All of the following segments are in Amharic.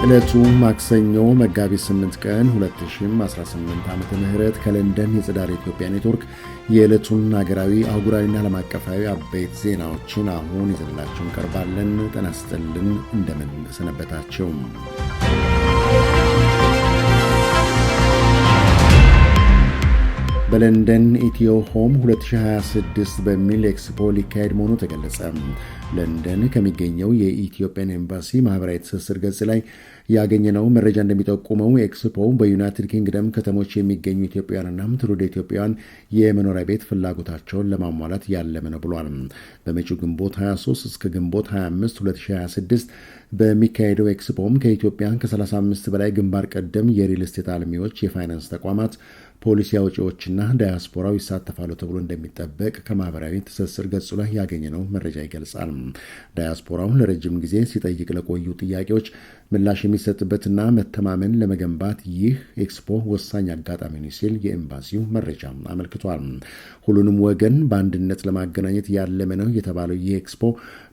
ዕለቱ ማክሰኞ መጋቢት 8 ቀን 2018 ዓመተ ምህረት ከለንደን የጽዳት ኢትዮጵያ ኔትወርክ የዕለቱን ሀገራዊ አህጉራዊና ዓለም አቀፋዊ አበይት ዜናዎችን አሁን ይዘንላችሁ እንቀርባለን። ጤና ይስጥልን፣ እንደምን ሰነበታችሁ። በለንደን ኢትዮ ሆም 2026 በሚል ኤክስፖ ሊካሄድ መሆኑ ተገለጸ። ለንደን ከሚገኘው የኢትዮጵያን ኤምባሲ ማህበራዊ ትስስር ገጽ ላይ ያገኘነው መረጃ እንደሚጠቁመው ኤክስፖ በዩናይትድ ኪንግደም ከተሞች የሚገኙ ኢትዮጵያውያንና ትውልደ ኢትዮጵያውያን የመኖሪያ ቤት ፍላጎታቸውን ለማሟላት ያለመ ነው ብሏል። በመጪው ግንቦት 23 እስከ ግንቦት 25 2026 በሚካሄደው ኤክስፖም ከኢትዮጵያ ከ35 በላይ ግንባር ቀደም የሪል ስቴት አልሚዎች፣ የፋይናንስ ተቋማት፣ ፖሊሲ አውጪዎችና ዳያስፖራው ይሳተፋሉ ተብሎ እንደሚጠበቅ ከማህበራዊ ትስስር ገጹ ላይ ያገኘነው መረጃ ይገልጻል። ዳያስፖራውን ለረጅም ጊዜ ሲጠይቅ ለቆዩ ጥያቄዎች ምላሽ የሚሰጥበትና መተማመን ለመገንባት ይህ ኤክስፖ ወሳኝ አጋጣሚ ነው ሲል የኤምባሲው መረጃ አመልክቷል። ሁሉንም ወገን በአንድነት ለማገናኘት ያለመ ነው የተባለው ይህ ኤክስፖ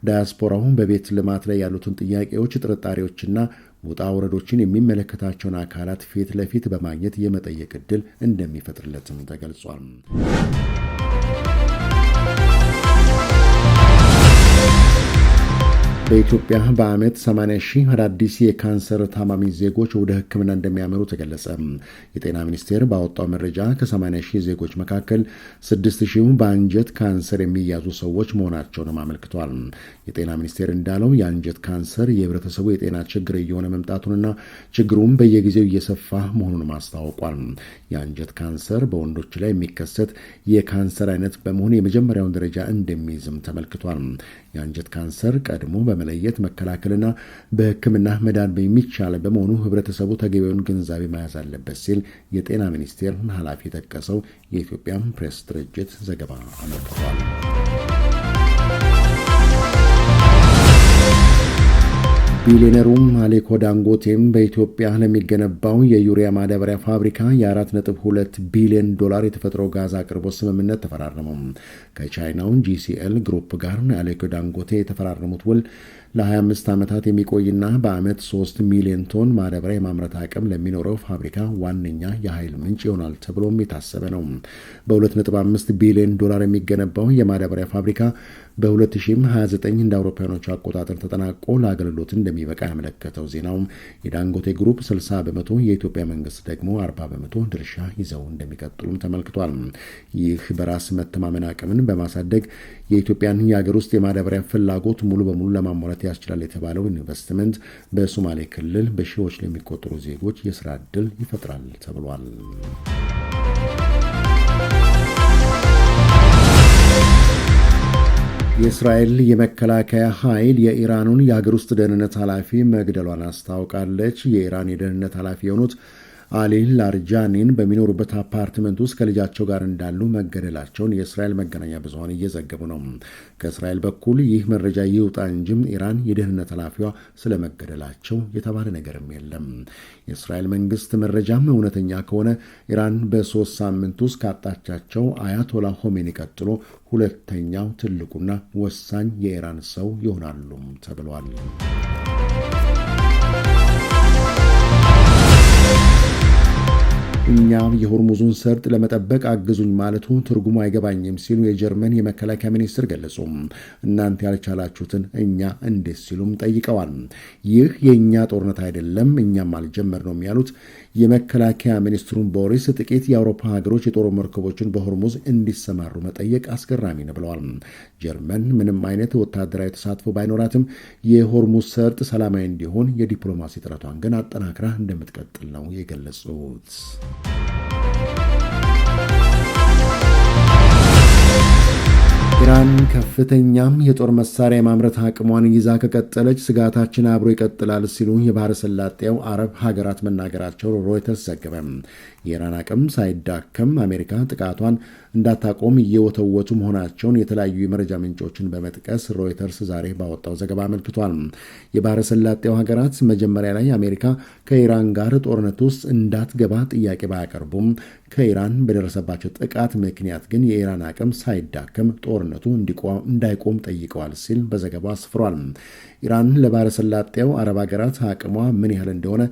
ዳያስፖራውን በቤት ልማት ላይ ያሉትን ጥያቄዎች፣ ጥርጣሬዎችና ውጣ ውረዶችን የሚመለከታቸውን አካላት ፊት ለፊት በማግኘት የመጠየቅ ዕድል እንደሚፈጥርለትም ተገልጿል። በኢትዮጵያ በዓመት 80 ሺህ አዳዲስ የካንሰር ታማሚ ዜጎች ወደ ሕክምና እንደሚያመሩ ተገለጸ። የጤና ሚኒስቴር ባወጣው መረጃ ከ80 ሺህ ዜጎች መካከል 6 ሺህ በአንጀት ካንሰር የሚያዙ ሰዎች መሆናቸውንም አመልክቷል። የጤና ሚኒስቴር እንዳለው የአንጀት ካንሰር የህብረተሰቡ የጤና ችግር እየሆነ መምጣቱንና ችግሩም በየጊዜው እየሰፋ መሆኑንም አስታውቋል። የአንጀት ካንሰር በወንዶች ላይ የሚከሰት የካንሰር አይነት በመሆኑ የመጀመሪያውን ደረጃ እንደሚይዝም ተመልክቷል። የአንጀት ካንሰር ቀድሞ በመለየት መከላከልና በሕክምና መዳን የሚቻል በመሆኑ ህብረተሰቡ ተገቢውን ግንዛቤ መያዝ አለበት ሲል የጤና ሚኒስቴር ኃላፊ የጠቀሰው የኢትዮጵያ ፕሬስ ድርጅት ዘገባ አመልክቷል። ቢሊዮነሩም አሊኮ ዳንጎቴም በኢትዮጵያ ለሚገነባው የዩሪያ ማዳበሪያ ፋብሪካ የ4.2 ቢሊዮን ዶላር የተፈጥሮ ጋዝ አቅርቦት ስምምነት ተፈራረሙ። ከቻይናውን GCL ግሩፕ ጋር አሊኮ ዳንጎቴ የተፈራረሙት ውል ለ25 ዓመታት የሚቆይና በዓመት 3 ሚሊዮን ቶን ማዳበሪያ የማምረት አቅም ለሚኖረው ፋብሪካ ዋነኛ የኃይል ምንጭ ይሆናል ተብሎም የታሰበ ነው። በ2.5 ቢሊዮን ዶላር የሚገነባው የማዳበሪያ ፋብሪካ በ2029 እንደ አውሮፓውያኖቹ አቆጣጠር ተጠናቆ ለአገልግሎት እንደሚበቃ ያመለከተው ዜናው የዳንጎቴ ግሩፕ 60 በመቶ፣ የኢትዮጵያ መንግስት ደግሞ 40 በመቶ ድርሻ ይዘው እንደሚቀጥሉም ተመልክቷል። ይህ በራስ መተማመን አቅምን በማሳደግ የኢትዮጵያን የሀገር ውስጥ የማዳበሪያ ፍላጎት ሙሉ በሙሉ ለማሟላት ያስችላል የተባለው ኢንቨስትመንት በሶማሌ ክልል በሺዎች ለሚቆጠሩ ዜጎች የስራ ዕድል ይፈጥራል ተብሏል። የእስራኤል የመከላከያ ኃይል የኢራኑን የሀገር ውስጥ ደህንነት ኃላፊ መግደሏን አስታውቃለች። የኢራን የደህንነት ኃላፊ የሆኑት አሊ ላርጃኒን በሚኖሩበት አፓርትመንት ውስጥ ከልጃቸው ጋር እንዳሉ መገደላቸውን የእስራኤል መገናኛ ብዙኃን እየዘገቡ ነው። ከእስራኤል በኩል ይህ መረጃ ይውጣ እንጂም ኢራን የደህንነት ኃላፊዋ ስለመገደላቸው የተባለ ነገርም የለም። የእስራኤል መንግስት መረጃም እውነተኛ ከሆነ ኢራን በ3 ሳምንት ውስጥ ካጣቻቸው አያቶላ ሆሜኒ ቀጥሎ ሁለተኛው ትልቁና ወሳኝ የኢራን ሰው ይሆናሉ ተብሏል። እኛም የሆርሙዙን ሰርጥ ለመጠበቅ አግዙኝ ማለቱ ትርጉሙ አይገባኝም ሲሉ የጀርመን የመከላከያ ሚኒስትር ገለጹ። እናንተ ያልቻላችሁትን እኛ እንዴት ሲሉም ጠይቀዋል። ይህ የእኛ ጦርነት አይደለም፣ እኛም አልጀመርነውም ያሉት የመከላከያ ሚኒስትሩን ቦሪስ ጥቂት የአውሮፓ ሀገሮች የጦር መርከቦችን በሆርሙዝ እንዲሰማሩ መጠየቅ አስገራሚ ነው ብለዋል። ጀርመን ምንም አይነት ወታደራዊ ተሳትፎ ባይኖራትም የሆርሙዝ ሰርጥ ሰላማዊ እንዲሆን የዲፕሎማሲ ጥረቷን ግን አጠናክራ እንደምትቀጥል ነው የገለጹት። ኢራን ከፍተኛም የጦር መሳሪያ የማምረት አቅሟን ይዛ ከቀጠለች ስጋታችን አብሮ ይቀጥላል ሲሉ የባህረ ሰላጤው አረብ ሀገራት መናገራቸው ሮይተርስ ዘገበ። የኢራን አቅም ሳይዳከም አሜሪካ ጥቃቷን እንዳታቆም እየወተወቱ መሆናቸውን የተለያዩ የመረጃ ምንጮችን በመጥቀስ ሮይተርስ ዛሬ ባወጣው ዘገባ አመልክቷል። የባህረ ሰላጤው ሀገራት መጀመሪያ ላይ አሜሪካ ከኢራን ጋር ጦርነት ውስጥ እንዳትገባ ጥያቄ ባያቀርቡም ከኢራን በደረሰባቸው ጥቃት ምክንያት ግን የኢራን አቅም ሳይዳከም ጦርነቱ እንዳይቆም ጠይቀዋል ሲል በዘገባው አስፍሯል። ኢራን ለባህረ ሰላጤው አረብ ሀገራት አቅሟ ምን ያህል እንደሆነ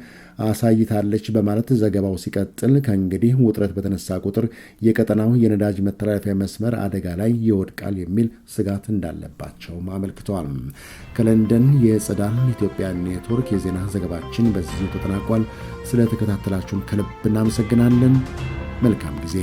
አሳይታለች በማለት ዘገባው ሲቀጥል ከእንግዲህ ውጥረት በተነሳ ቁጥር የቀጠናው የነዳጅ መተላለፊያ መስመር አደጋ ላይ ይወድቃል የሚል ስጋት እንዳለባቸውም አመልክተዋል። ከለንደን የጸዳል ኢትዮጵያ ኔትወርክ የዜና ዘገባችን በዚሁ ተጠናቋል። ስለተከታተላችሁን ከልብ እናመሰግናለን። መልካም ጊዜ